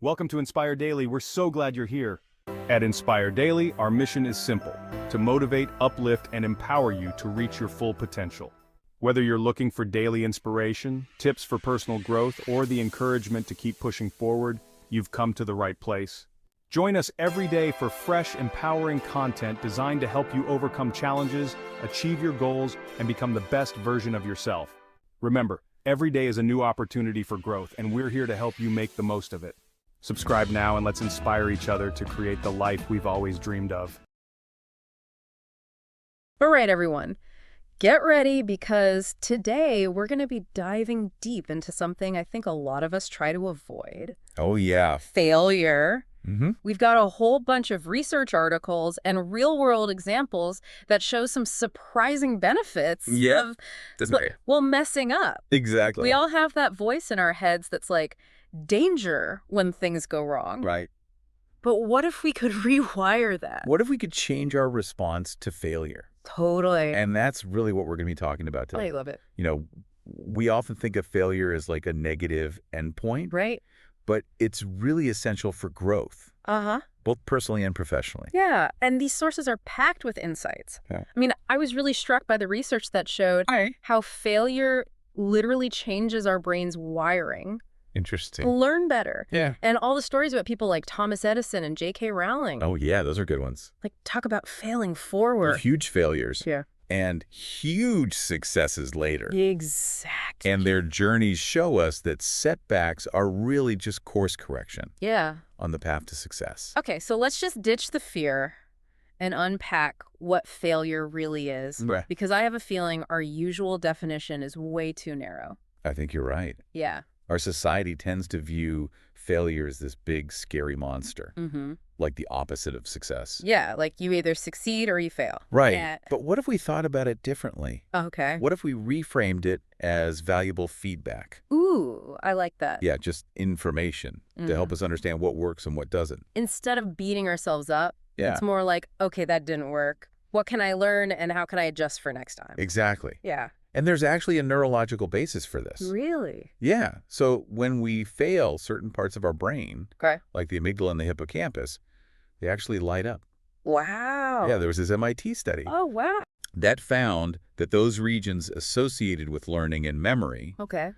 Welcome to Inspire Daily. We're so glad you're here. At Inspire Daily, our mission is simple: to motivate, uplift, and empower you to reach your full potential. Whether you're looking for daily inspiration, tips for personal growth, or the encouragement to keep pushing forward, you've come to the right place. Join us every day for fresh, empowering content designed to help you overcome challenges, achieve your goals, and become the best version of yourself. Remember, every day is a new opportunity for growth, and we're here to help you make the most of it. Subscribe now and let's inspire each other to create the life we've always dreamed of. All right, everyone. Get ready because today we're going to be diving deep into something I think a lot of us try to avoid. Oh, yeah. Failure. Mm-hmm. We've got a whole bunch of research articles and real-world examples that show some surprising benefits Yeah, of, definitely. messing up. Exactly. We all have that voice in our heads that's like, danger when things go wrong. Right. But what if we could rewire that? What if we could change our response to failure? Totally. And that's really what we're going to be talking about today. I love it. You know, we often think of failure as like a negative endpoint, Right? but it's really essential for growth, Uh-huh. both personally and professionally. Yeah, and these sources are packed with insights. Yeah. I mean, I was really struck by the research that showed how failure literally changes our brain's wiring Interesting. to learn better. Yeah. And all the stories about people like Thomas Edison and J.K. Rowling. Oh, yeah, those are good ones. Like, talk about failing forward. Huge failures Yeah. and huge successes later. Exactly. And their journeys show us that setbacks are really just course correction Yeah. on the path to success. Okay, so let's just ditch the fear and unpack what failure really is. Right. Because I have a feeling our usual definition is way too narrow. I think you're right. Yeah. Our society tends to view failure as this big, scary monster, Mm-hmm. like the opposite of success. Yeah, like you either succeed or you fail. Right. Yeah. But what if we thought about it differently? Okay. What if we reframed it as valuable feedback? Ooh, I like that. Yeah, just information to help us understand what works and what doesn't. Instead of beating ourselves up, Yeah. it's more like, okay, that didn't work. What can I learn and how can I adjust for next time? Exactly. Yeah. And there's actually a neurological basis for this. Really? Yeah. So when we fail certain parts of our brain, Okay. like the amygdala and the hippocampus, they actually light up. Wow. Yeah, there was this MIT study Oh, wow. that found that those regions associated with learning and memory Okay.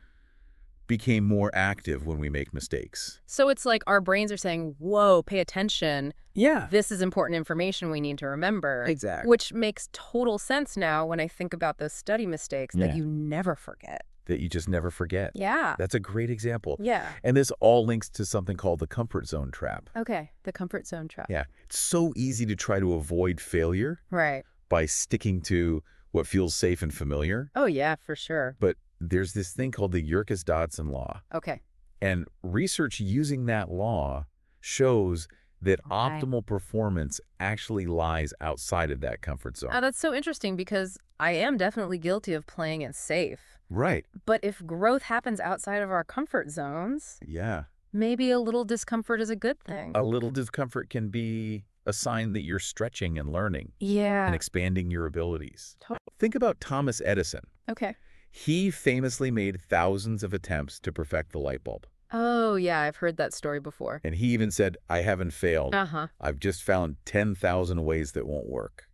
became more active when we make mistakes. So it's like our brains are saying, whoa, pay attention. Yeah. This is important information we need to remember. Exactly. Which makes total sense now when I think about those study mistakes that Yeah. you never forget. That you just never forget. Yeah. That's a great example. Yeah. And this all links to something called the comfort zone trap. Okay. The comfort zone trap. Yeah. It's so easy to try to avoid failure Right. by sticking to what feels safe and familiar. Oh, yeah, for sure. But there's this thing called the Yerkes-Dodson law. Okay. And research using that law shows that optimal performance actually lies outside of that comfort zone. That's so interesting because I am definitely guilty of playing it safe. Right. But if growth happens outside of our comfort zones, Yeah. maybe a little discomfort is a good thing. A little discomfort can be a sign that you're stretching and learning Yeah. and expanding your abilities. Totally. Think about Thomas Edison. Okay. He famously made thousands of attempts to perfect the light bulb. Oh, yeah, I've heard that story before. And he even said, I haven't failed. Uh-huh. I've just found 10,000 ways that won't work.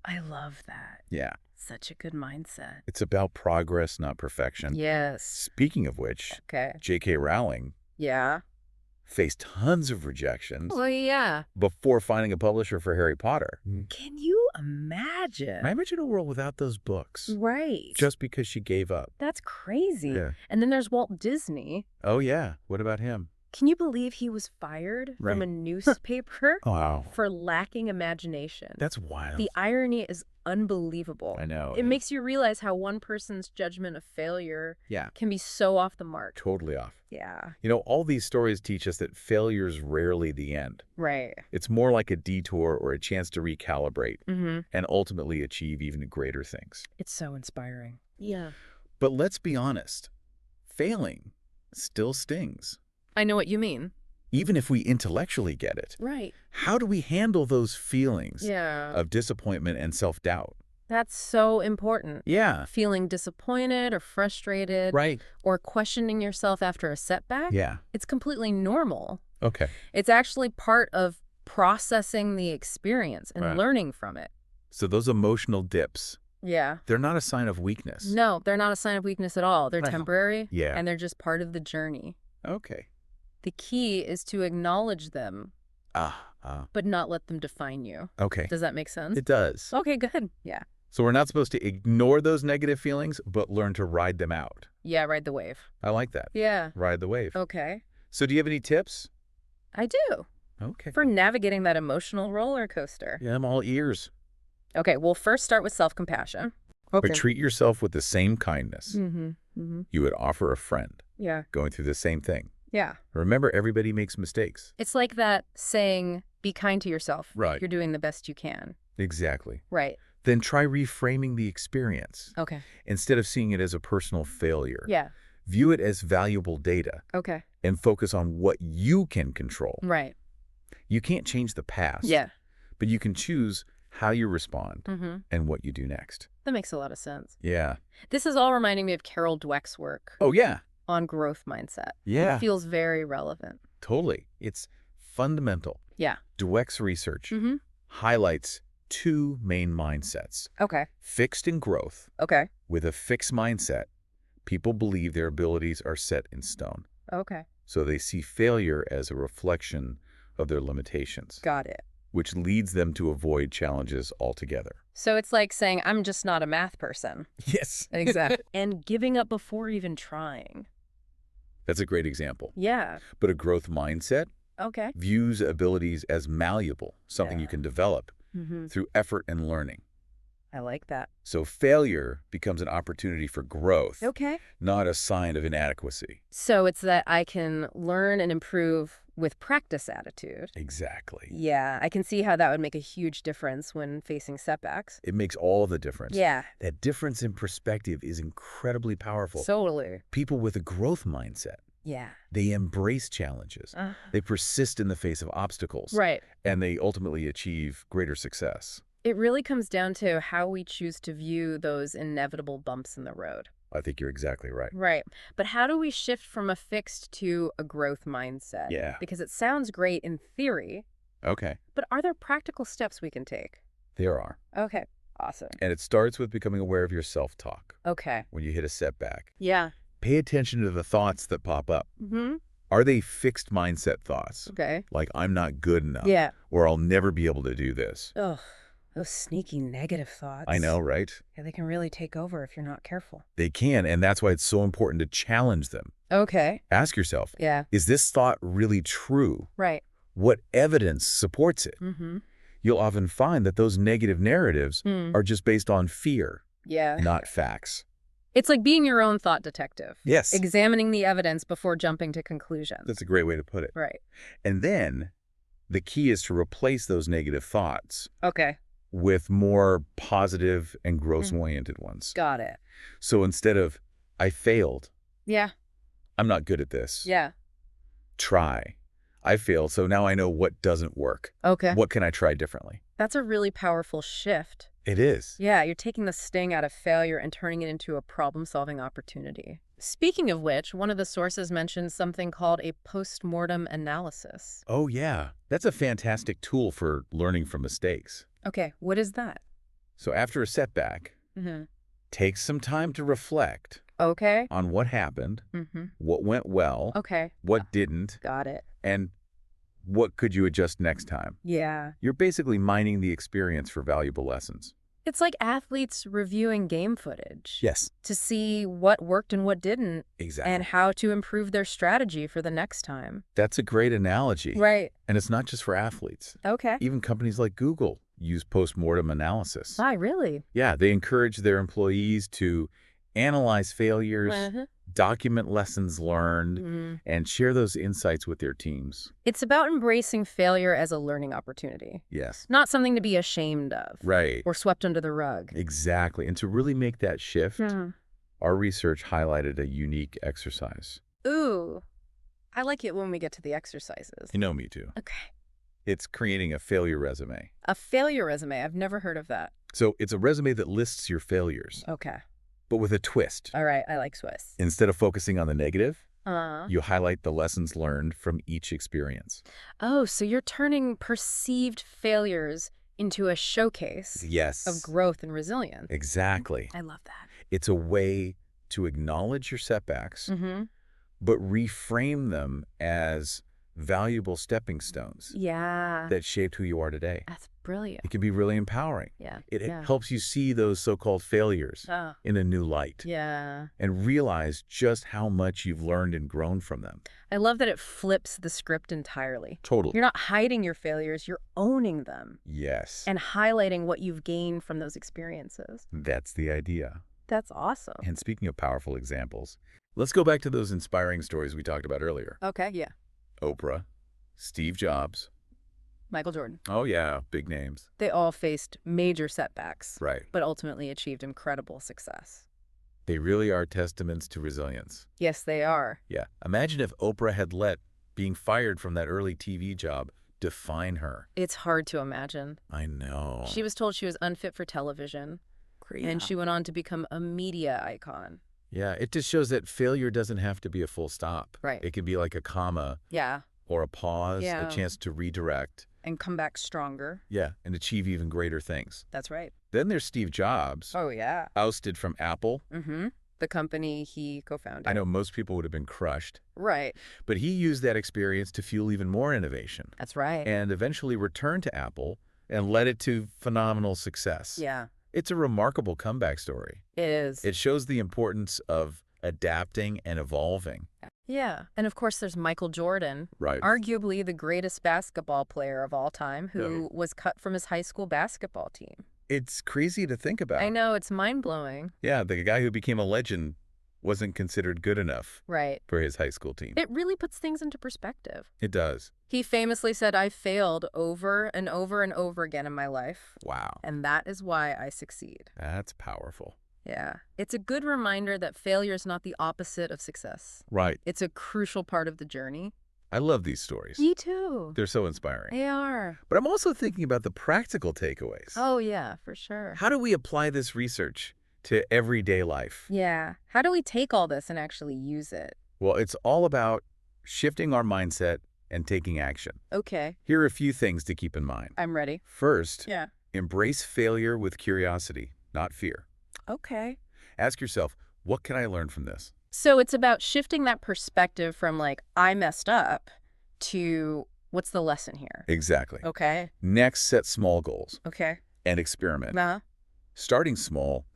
I love that. Yeah. Such a good mindset. It's about progress, not perfection. Yes. Speaking of which, Okay. J.K. Rowling Yeah. faced tons of rejections Well, yeah. before finding a publisher for Harry Potter. Can you imagine? I imagine a world without those books, Right. just because she gave up. That's crazy. Yeah. And then there's Walt Disney. Oh, yeah. What about him? Can you believe he was fired from Right. a newspaper Wow. for lacking imagination? That's wild. The irony is unbelievable. I know. It makes you realize how one person's judgment of failure Yeah. can be so off the mark. Totally off. Yeah. You know, all these stories teach us that failure's rarely the end. Right. It's more like a detour or a chance to recalibrate Mm-hmm. and ultimately achieve even greater things. It's so inspiring. Yeah. But let's be honest, failing still stings. I know what you mean. Even if we intellectually get it. Right. How do we handle those feelings Yeah. of disappointment and self-doubt? That's so important. Yeah. Feeling disappointed or frustrated Right. or questioning yourself after a setback, Yeah. it's completely normal. Okay. It's actually part of processing the experience and Right. learning from it. So those emotional dips, Yeah. they're not a sign of weakness. No, they're not a sign of weakness at all. They're Right. temporary, Yeah. and they're just part of the journey. Okay. The key is to acknowledge them, but not let them define you. Okay. Does that make sense? It does. Okay, good. Yeah. So we're not supposed to ignore those negative feelings, but learn to ride them out. Yeah, ride the wave. I like that. Yeah. Ride the wave. Okay. So do you have any tips? I do. Okay. For navigating that emotional roller coaster. Yeah, I'm all ears. Okay, we'll first start with self-compassion. But treat yourself with the same kindness you would offer a friend Yeah. going through the same thing. Yeah. Remember, everybody makes mistakes. It's like that saying, be kind to yourself. Right. You're doing the best you can. Exactly. Right. Then try reframing the experience. Okay. Instead of seeing it as a personal failure, Yeah. view it as valuable data Okay. and focus on what you can control. Right. You can't change the past, Yeah. but you can choose how you respond Mm-hmm. and what you do next. That makes a lot of sense. Yeah. This is all reminding me of Carol Dweck's work Oh, yeah. on growth mindset. Yeah. It feels very relevant. Totally. It's fundamental. Yeah. Dweck's research Mm-hmm. highlights two main mindsets. Okay. Fixed in growth. Okay. With a fixed mindset, people believe their abilities are set in stone. Okay. So they see failure as a reflection of their limitations, Got it. which leads them to avoid challenges altogether. So it's like saying, I'm just not a math person. Yes. Exactly. And giving up before even trying. That's a great example. Yeah. But a growth mindset Okay. views abilities as malleable, something you Yeah. can develop Mm-hmm. through effort and learning. I like that. So failure becomes an opportunity for growth, Okay. not a sign of inadequacy. So it's that I can learn and improve with practice attitude. Exactly. Yeah, I can see how that would make a huge difference when facing setbacks. It makes all the difference. Yeah, That difference in perspective is incredibly powerful. totally. People with a growth mindset, Yeah. they embrace challenges. They persist in the face of obstacles. Right. And they ultimately achieve greater success. It really comes down to how we choose to view those inevitable bumps in the road. I think you're exactly right. Right. But how do we shift from a fixed to a growth mindset? Yeah. Because it sounds great in theory, Okay. but are there practical steps we can take? There are. Okay. Awesome. And it starts with becoming aware of your self-talk. Okay. When you hit a setback, Yeah. pay attention to the thoughts that pop up. Mm-hmm. Are they fixed mindset thoughts? Okay. Like, I'm not good enough. Yeah. Or I'll never be able to do this. Ugh. Those sneaky negative thoughts. I know, right? Yeah, they can really take over if you're not careful. They can, and that's why it's so important to challenge them. Okay. Ask yourself, Yeah. is this thought really true? Right. What evidence supports it? Mm-hmm. You'll often find that those negative narratives are just based on fear, Yeah. not facts. It's like being your own thought detective. Yes. Examining the evidence before jumping to conclusions. That's a great way to put it. Right. And then the key is to replace those negative thoughts Okay. with more positive and growth-oriented ones. Got it. So instead of, I failed, Yeah. I'm not good at this. Yeah. Try. I failed, so now I know what doesn't work. Okay. What can I try differently? That's a really powerful shift. It is. Yeah, you're taking the sting out of failure and turning it into a problem-solving opportunity. Speaking of which, one of the sources mentions something called a post-mortem analysis. Oh, yeah. That's a fantastic tool for learning from mistakes. Okay, what is that? So after a setback, Mm-hmm. take some time to reflect Okay. on what happened, Mm-hmm. what went well, Okay. what didn't, Got it. and what could you adjust next time. Yeah. You're basically mining the experience for valuable lessons. It's like athletes reviewing game footage. Yes. To see what worked and what didn't, Exactly. and how to improve their strategy for the next time. That's a great analogy. Right. And it's not just for athletes. Okay. Even companies like Google use post-mortem analysis. Ah, really? Yeah, they encourage their employees to analyze failures, Uh-huh. document lessons learned, Mhm. and share those insights with their teams. It's about embracing failure as a learning opportunity, Yes. not something to be ashamed of Right. or swept under the rug. Exactly. And to really make that shift, our research highlighted a unique exercise. Ooh, I like it when we get to the exercises. You know me too. Okay. It's creating a failure resume. A failure resume. I've never heard of that. So it's a resume that lists your failures, Okay. but with a twist. All right. I like Swiss. Instead of focusing on the negative, Uh, you highlight the lessons learned from each experience. oh, so you're turning perceived failures into a showcase Yes. of growth and resilience. Exactly. I love that. It's a way to acknowledge your setbacks, Mm-hmm. but reframe them as valuable stepping stones Yeah. that shaped who you are today. That's brilliant. It can be really empowering. Yeah. It Yeah. helps you see those so-called failures Oh, in a new light yeah. and realize just how much you've learned and grown from them. I love that it flips the script entirely. Totally. You're not hiding your failures, you're owning them Yes. and highlighting what you've gained from those experiences. That's the idea. That's awesome. And speaking of powerful examples, let's go back to those inspiring stories we talked about earlier. Okay, yeah. Oprah, Steve Jobs. Michael Jordan. Oh, yeah, big names. They all faced major setbacks, Right. but ultimately achieved incredible success. They really are testaments to resilience. Yes, they are. Yeah. Imagine if Oprah had let being fired from that early TV job define her. It's hard to imagine. I know. She was told she was unfit for television, and she went on to become a media icon. Yeah, it just shows that failure doesn't have to be a full stop. Right. It can be like a comma Yeah, or a pause, Yeah. a chance to redirect. and come back stronger. Yeah, and achieve even greater things. That's right. Then there's Steve Jobs, Oh, yeah. ousted from Apple. Mm-hmm. The company he co-founded. I know most people would have been crushed, Right. but he used that experience to fuel even more innovation That's right. and eventually returned to Apple and led it to phenomenal success. Yeah, It's a remarkable comeback story. it is. It shows the importance of adapting and evolving. Yeah. And of course, there's Michael Jordan, Right. arguably the greatest basketball player of all time, who Yeah. was cut from his high school basketball team. It's crazy to think about. I know, it's mind-blowing. Yeah, the guy who became a legend wasn't considered good enough Right. for his high school team. It really puts things into perspective. It does. He famously said, "I failed over and over and over again in my life, Wow. and that is why I succeed." That's powerful. Yeah. It's a good reminder that failure is not the opposite of success. Right. It's a crucial part of the journey. I love these stories. Me too. They're so inspiring. They are. But I'm also thinking about the practical takeaways. Oh, yeah, for sure. How do we apply this research to everyday life? Yeah. How do we take all this and actually use it? Well, it's all about shifting our mindset and taking action. Okay. Here are a few things to keep in mind. I'm ready. First, Yeah. embrace failure with curiosity, not fear. Okay. Ask yourself, what can I learn from this? So it's about shifting that perspective from like, I messed up, to what's the lesson here? Exactly. Okay. Next, set small goals Okay. and experiment. Nah. Starting small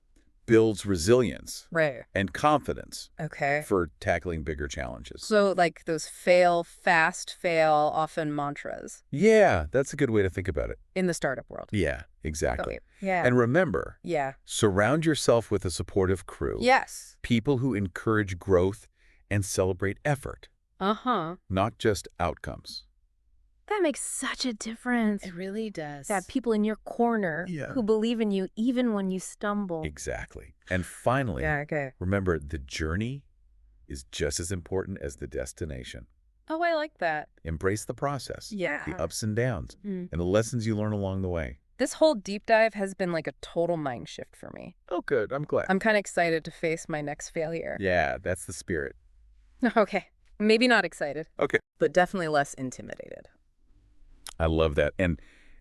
builds resilience Right. and confidence Okay. for tackling bigger challenges. So like those fail, fast fail, often mantras Yeah, that's a good way to think about it. in the startup world. Yeah, exactly. Okay. Yeah. And remember, Yeah. surround yourself with a supportive crew. Yes. People who encourage growth and celebrate effort, Uh-huh. not just outcomes. That makes such a difference. It really does. To have people in your corner Yeah. who believe in you even when you stumble. Exactly. And finally, Yeah, okay. remember the journey is just as important as the destination. Oh, I like that. Embrace the process, Yeah. the ups and downs, Mm. and the lessons you learn along the way. This whole deep dive has been like a total mind shift for me. Oh, good. I'm glad. I'm kind of excited to face my next failure. Yeah, that's the spirit. Okay. Maybe not excited. Okay. but definitely less intimidated. I love that. And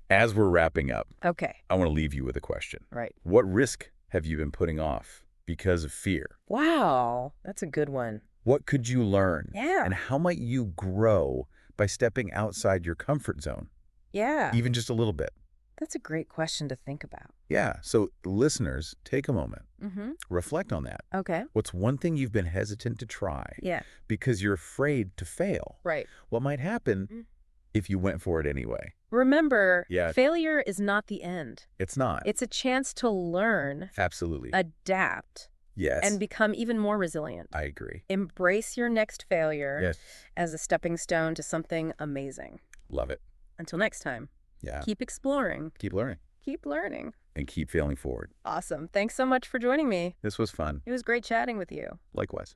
as we're wrapping up, Okay. I want to leave you with a question. Right. What risk have you been putting off because of fear? Wow. That's a good one. What could you learn? Yeah. And how might you grow by stepping outside your comfort zone, Yeah. even just a little bit? That's a great question to think about. Yeah. So listeners, take a moment, Mm-hmm. reflect on that. Okay. What's one thing you've been hesitant to try Yeah. because you're afraid to fail? Right. What might happen Mm. if you went for it anyway? Remember, Yeah. failure is not the end. It's not. It's a chance to learn, Absolutely. adapt, Yes. and become even more resilient. I agree. Embrace your next failure Yes. as a stepping stone to something amazing. Love it. Until next time, Yeah. keep exploring, Keep learning keep learning. and keep failing forward. Awesome. Thanks so much for joining me. This was fun. It was great chatting with you. Likewise.